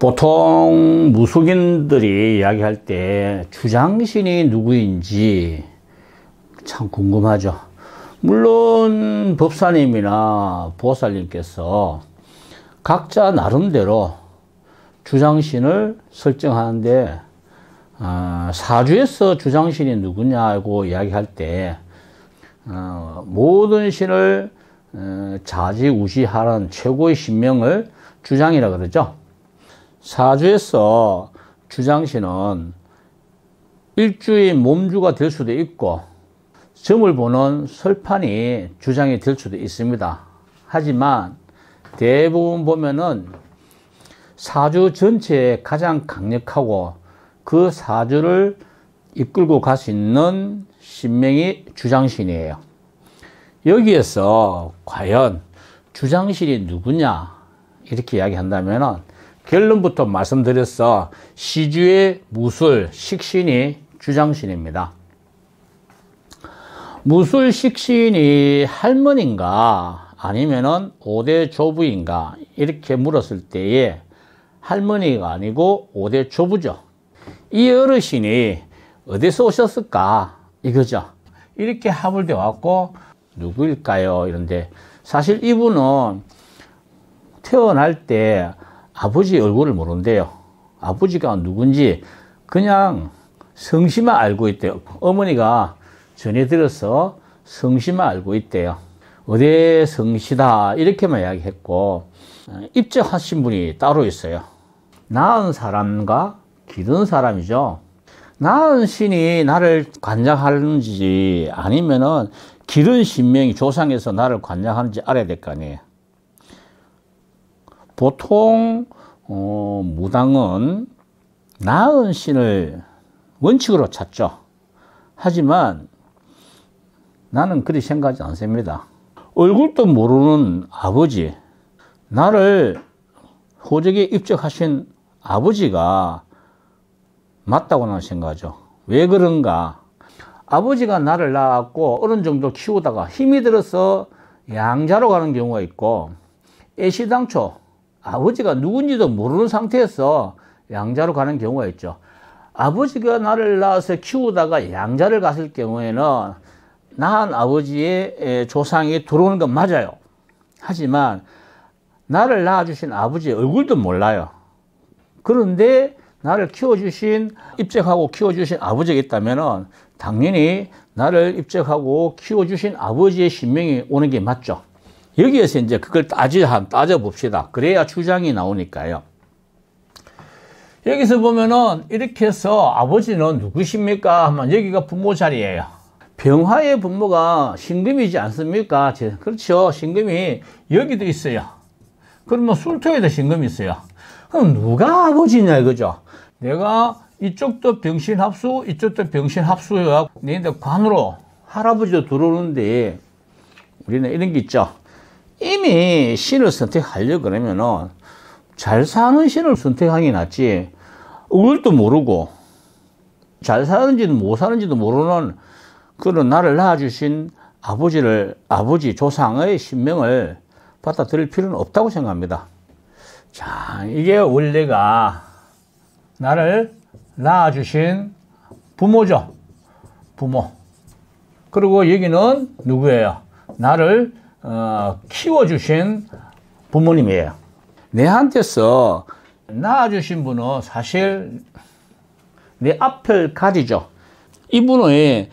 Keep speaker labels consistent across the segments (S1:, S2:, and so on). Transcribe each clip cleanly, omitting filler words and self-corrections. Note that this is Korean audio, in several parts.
S1: 보통 무속인들이 이야기할 때 주장신이 누구인지 참 궁금하죠. 물론 법사님이나 보살님께서 각자 나름대로 주장신을 설정하는데, 사주에서 주장신이 누구냐고 이야기할 때 모든 신을 좌지우지하는 최고의 신명을 주장이라 그러죠. 사주에서 주장신은 일주의 몸주가 될 수도 있고 점을 보는 설판이 주장이 될 수도 있습니다. 하지만 대부분 보면은 사주 전체에 가장 강력하고 그 사주를 이끌고 갈 수 있는 신명이 주장신이에요. 여기에서 과연 주장신이 누구냐 이렇게 이야기한다면 결론부터 말씀드렸어. 시주의 무술, 식신이 주장신입니다. 무술 식신이 할머니인가 아니면은 5대 조부인가 이렇게 물었을 때에 할머니가 아니고 5대 조부죠. 이 어르신이 어디서 오셨을까 이거죠. 이렇게 하물되 왔고 누구일까요? 이런데 사실 이분은 태어날 때 아버지 얼굴을 모른대요. 아버지가 누군지 그냥 성씨만 알고 있대요. 어머니가 전해 들어서 성씨만 알고 있대요. 어디 성씨다 이렇게만 이야기했고, 입적하신 분이 따로 있어요. 낳은 사람과 기른 사람이죠. 낳은 신이 나를 관장하는지 아니면은 기른 신명이 조상에서 나를 관장하는지 알아야 될 거 아니에요. 보통 무당은 낳은 신을 원칙으로 찾죠. 하지만 나는 그리 생각하지 않습니다. 얼굴도 모르는 아버지, 나를 호적에 입적하신 아버지가 맞다고 나는 생각하죠. 왜 그런가? 아버지가 나를 낳았고 어느 정도 키우다가 힘이 들어서 양자로 가는 경우가 있고, 애시당초 아버지가 누군지도 모르는 상태에서 양자로 가는 경우가 있죠. 아버지가 나를 낳아서 키우다가 양자를 갔을 경우에는 낳은 아버지의 조상이 들어오는 건 맞아요. 하지만 나를 낳아주신 아버지의 얼굴도 몰라요. 그런데 나를 키워주신, 입적하고 키워주신 아버지가 있다면 당연히 나를 입적하고 키워주신 아버지의 신명이 오는 게 맞죠. 여기에서 이제 그걸 따져봅시다. 그래야 주장이 나오니까요. 여기서 보면은 이렇게 해서 아버지는 누구십니까? 하면 여기가 부모 자리예요. 병화의 부모가 신금이지 않습니까? 그렇죠. 신금이 여기도 있어요. 그러면 술토에도 신금이 있어요. 그럼 누가 아버지냐 이거죠. 내가 이쪽도 병신합수, 이쪽도 병신합수야. 너희들 관으로 할아버지도 들어오는데 우리는 이런 게 있죠. 이미 신을 선택하려고 그러면은 잘 사는 신을 선택하는 게 낫지. 얼굴도 모르고 잘 사는지도 못 사는지도 모르는 그런 나를 낳아주신 아버지 조상의 신명을 받아들일 필요는 없다고 생각합니다. 자, 이게 원래가 나를 낳아주신 부모죠. 부모. 그리고 여기는 누구예요? 나를 키워주신 부모님이에요. 내한테서 낳아주신 분은 사실 내 앞을 가리죠. 이분의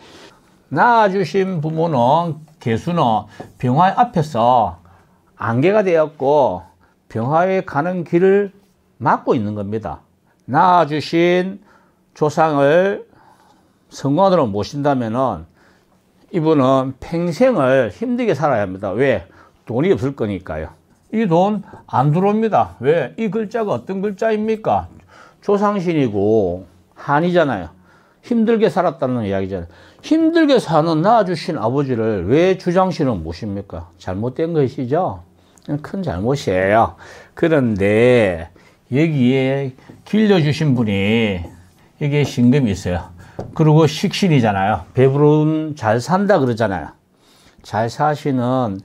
S1: 낳아주신 부모는, 개수는 병화 앞에서 안개가 되었고 병화에 가는 길을 막고 있는 겁니다. 낳아주신 조상을 성관으로 모신다면은 이분은 평생을 힘들게 살아야 합니다. 왜? 돈이 없을 거니까요. 이 돈 안 들어옵니다. 왜? 이 글자가 어떤 글자입니까? 조상신이고 한이잖아요. 힘들게 살았다는 이야기잖아요. 힘들게 사는 낳아주신 아버지를 왜 주장신은 모십니까? 잘못된 것이죠. 큰 잘못이에요. 그런데 여기에 길러주신 분이 여기에 신금이 있어요. 그리고 식신이잖아요. 배부른 잘 산다 그러잖아요. 잘 사시는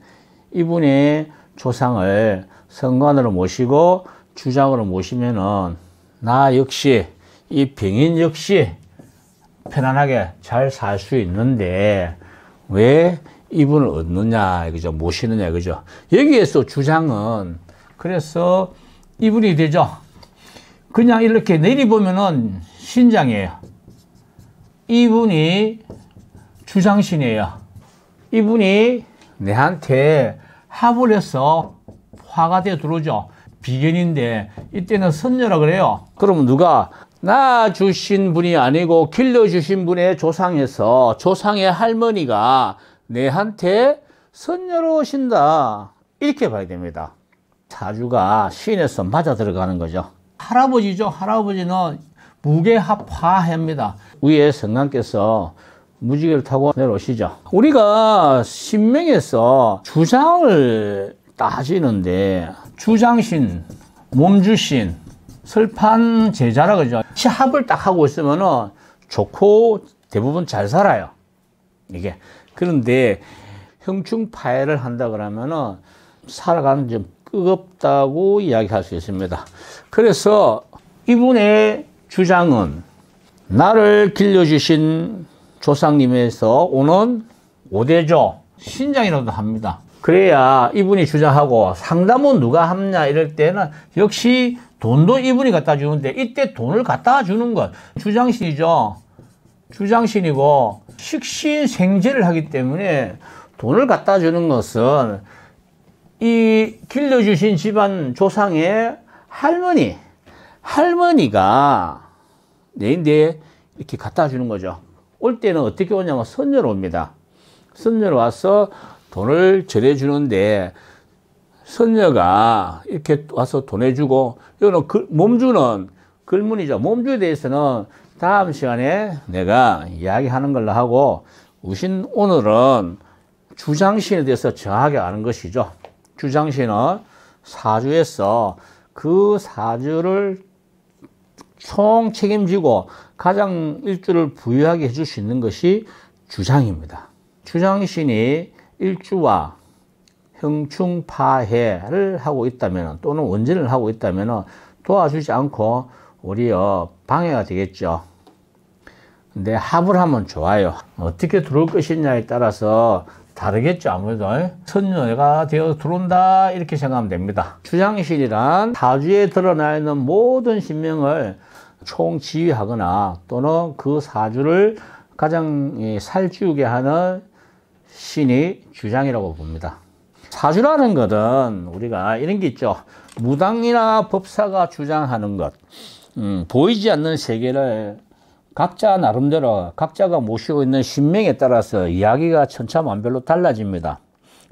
S1: 이분의 조상을 성관으로 모시고 주장으로 모시면은 나 역시 이 병인 역시 편안하게 잘 살 수 있는데 왜 이분을 얻느냐 그죠? 모시느냐 그죠? 여기에서 주장은 그래서 이분이 되죠. 그냥 이렇게 내리보면은 신장이에요. 이분이 주장신이에요. 이분이 내한테 합을 해서 화가 되어 들어오죠. 비견인데 이때는 선녀라 그래요. 그러면 누가 낳아주신 분이 아니고 길러주신 분의 조상에서 조상의 할머니가 내한테 선녀로 오신다 이렇게 봐야 됩니다. 사주가 신에서 맞아 들어가는 거죠. 할아버지죠. 할아버지는 무게합화합니다. 위에 성관께서 무지개를 타고 내려오시죠. 우리가 신명에서 주장을 따지는데 주장신, 몸주신, 설판 제자라 그러죠. 합을 딱 하고 있으면은 좋고 대부분 잘 살아요. 이게. 그런데 형충파해를 한다 그러면은 살아가는 좀 끄겁다고 이야기할 수 있습니다. 그래서 이분의 주장은 나를 길러주신 조상님에서 오는 5대조 신장이라도 합니다. 그래야 이분이 주장하고 상담은 누가 하느냐 이럴 때는 역시 돈도 이분이 갖다 주는데 이때 돈을 갖다 주는 것 주장신이죠. 주장신이고 식신생재를 하기 때문에 돈을 갖다 주는 것은 이 길러주신 집안 조상의 할머니가 내인데 이렇게 갖다 주는 거죠. 올 때는 어떻게 오냐면 선녀로 옵니다. 선녀로 와서 돈을 절해주는데 선녀가 이렇게 와서 돈 해주고 이거는 몸주는 글문이죠. 몸주에 대해서는 다음 시간에 내가 이야기하는 걸로 하고 우신 오늘은 주장신에 대해서 정확하게 아는 것이죠. 주장신은 사주에서 그 사주를 총 책임지고 가장 일주를 부유하게 해줄 수 있는 것이 주장입니다. 주장신이 일주와 형충파해를 하고 있다면 또는 원진을 하고 있다면 도와주지 않고 오히려 방해가 되겠죠. 근데 합을 하면 좋아요. 어떻게 들어올 것이냐에 따라서 다르겠죠. 아무래도 선녀가 되어 들어온다 이렇게 생각하면 됩니다. 주장신이란 사주에 드러나 있는 모든 신명을 총지휘하거나 또는 그 사주를 가장 살찌우게 하는 신이 주장이라고 봅니다. 사주라는 것은 우리가 이런 게 있죠. 무당이나 법사가 주장하는 것, 보이지 않는 세계를 각자 나름대로 각자가 모시고 있는 신명에 따라서 이야기가 천차만별로 달라집니다.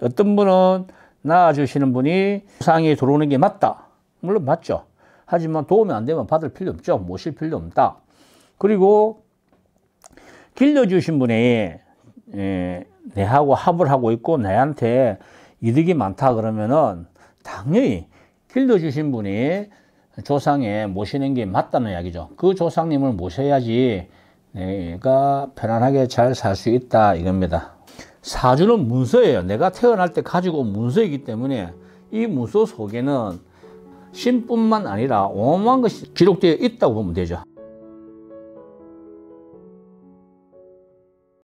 S1: 어떤 분은 낳아주시는 분이 조상이 들어오는 게 맞다. 물론 맞죠. 하지만 도움이 안 되면 받을 필요 없죠. 모실 필요 없다. 그리고 길러주신 분이 내하고 합을 하고 있고 내한테 이득이 많다 그러면은 당연히 길러주신 분이 조상에 모시는 게 맞다는 이야기죠. 그 조상님을 모셔야지 내가 편안하게 잘 살 수 있다 이겁니다. 사주는 문서예요. 내가 태어날 때 가지고 온 문서이기 때문에 이 문서 속에는 신뿐만 아니라 온갖 것이 기록되어 있다고 보면 되죠.